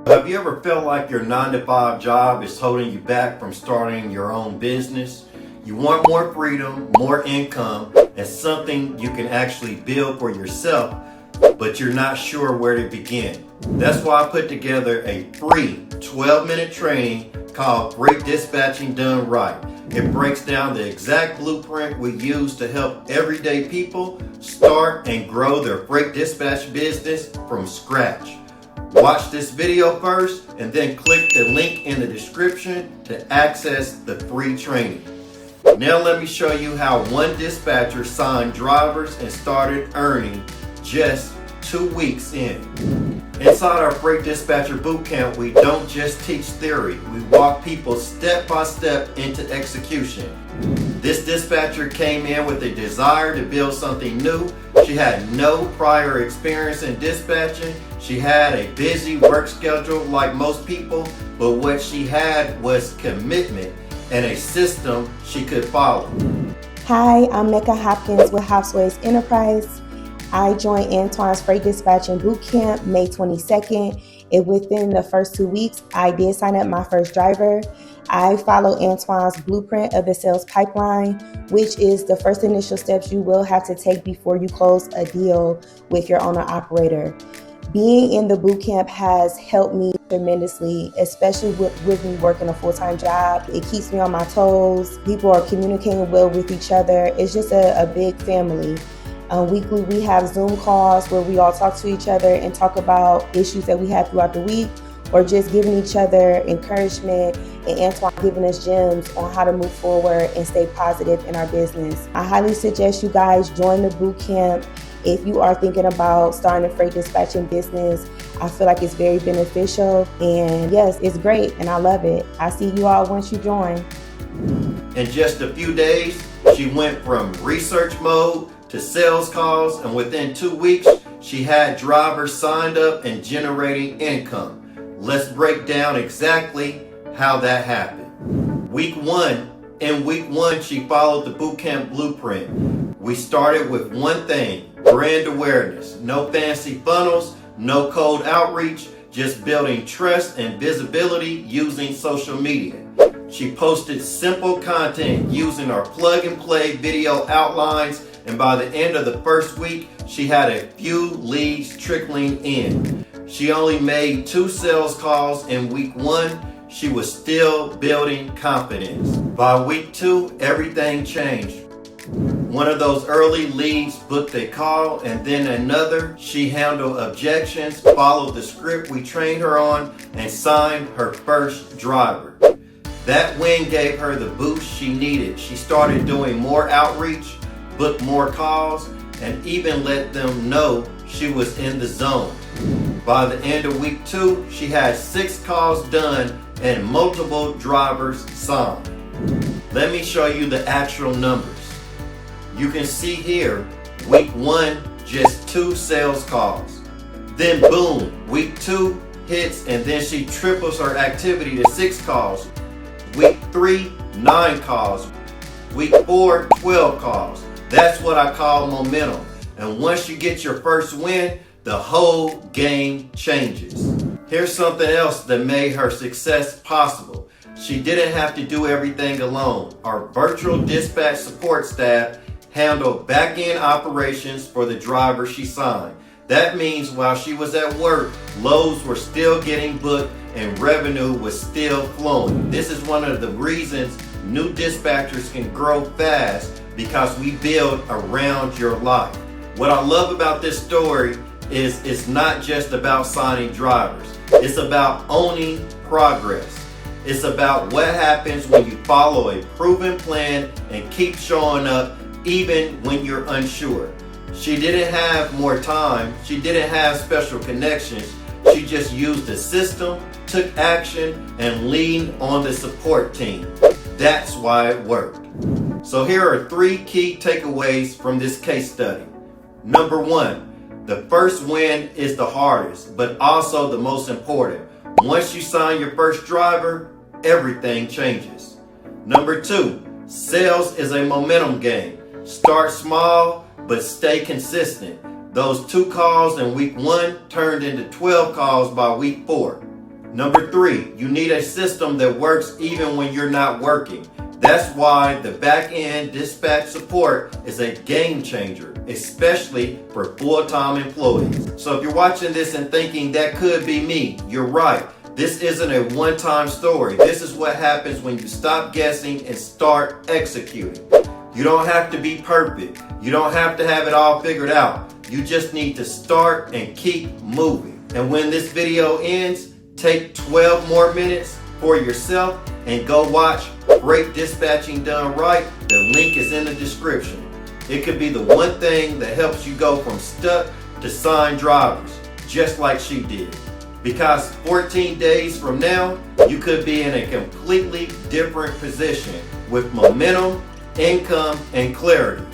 Have you ever felt like your 9-to-5 job is holding you back from starting your own business? You want more freedom, more income, and something you can actually build for yourself, but you're not sure where to begin. That's why I put together a free 12-minute training called Freight Dispatching Done Right. It breaks down the exact blueprint we use to help everyday people start and grow their freight dispatch business from scratch. Watch this video first and then click the link in the description to access the free training. Now let me show you how one dispatcher signed drivers and started earning just 2 weeks in. Inside our Freight Dispatcher Bootcamp, we don't just teach theory, we walk people step by step into execution. This dispatcher came in with a desire to build something new. She had no prior experience in dispatching. She had a busy work schedule like most people, but what she had was commitment and a system she could follow. Hi, I'm Mecca Hopkins with Hopsways Enterprise. I joined Antoine's Freight Dispatching Bootcamp May 22nd, and within the first 2 weeks, I did sign up my first driver. I follow Antoine's blueprint of the sales pipeline, which is the first initial steps you will have to take before you close a deal with your owner-operator. Being in the bootcamp has helped me tremendously, especially with me working a full-time job. It keeps me on my toes. People are communicating well with each other. It's just a big family. Weekly, we have Zoom calls where we all talk to each other and talk about issues that we have throughout the week, or just giving each other encouragement, and Antoine giving us gems on how to move forward and stay positive in our business. I highly suggest you guys join the bootcamp if you are thinking about starting a freight dispatching business. I feel like it's very beneficial, and yes, it's great and I love it. I see you all once you join. In just a few days, she went from research mode to sales calls, and within 2 weeks, she had drivers signed up and generating income. Let's break down exactly how that happened. In week one, she followed the bootcamp blueprint. We started with one thing: brand awareness. No fancy funnels, no cold outreach, just building trust and visibility using social media. She posted simple content using our plug-and-play video outlines, and by the end of the first week, she had a few leads trickling in. She only made 2 sales calls in week 1. She was still building confidence. By week 2, everything changed. One of those early leads booked a call, and then another. She handled objections, followed the script we trained her on, and signed her first driver. That win gave her the boost she needed. She started doing more outreach, booked more calls, and even let them know she was in the zone. By the end of week 2, she had 6 calls done and multiple drivers signed. Let me show you the actual numbers. You can see here, week 1, just 2 sales calls. Then boom, week 2 hits, and then she triples her activity to 6 calls. Week 3, 9 calls. Week 4, 12 calls. That's what I call momentum. And once you get your first win, the whole game changes. Here's something else that made her success possible. She didn't have to do everything alone. Our virtual dispatch support staff handled backend operations for the driver she signed. That means while she was at work, loads were still getting booked and revenue was still flowing. This is one of the reasons new dispatchers can grow fast, because we build around your life. What I love about this story is it's not just about signing drivers. It's about owning progress. It's about what happens when you follow a proven plan and keep showing up even when you're unsure. She didn't have more time. She didn't have special connections. She just used the system, took action, and leaned on the support team. That's why it worked. So here are 3 key takeaways from this case study. Number 1, the first win is the hardest, but also the most important. Once you sign your first driver, everything changes. Number 2, sales is a momentum game. Start small, but stay consistent. Those 2 calls in week 1 turned into 12 calls by week 4. Number 3, you need a system that works even when you're not working. That's why the back-end dispatch support is a game changer, especially for full-time employees. So if you're watching this and thinking that could be me, you're right. This isn't a one-time story. This is what happens when you stop guessing and start executing. You don't have to be perfect. You don't have to have it all figured out. You just need to start and keep moving. And when this video ends, take 12 more minutes for yourself and go watch Great Dispatching Done Right. The link is in the description. It could be the one thing that helps you go from stuck to signed drivers, just like she did. Because 14 days from now, you could be in a completely different position with momentum, income, and clarity.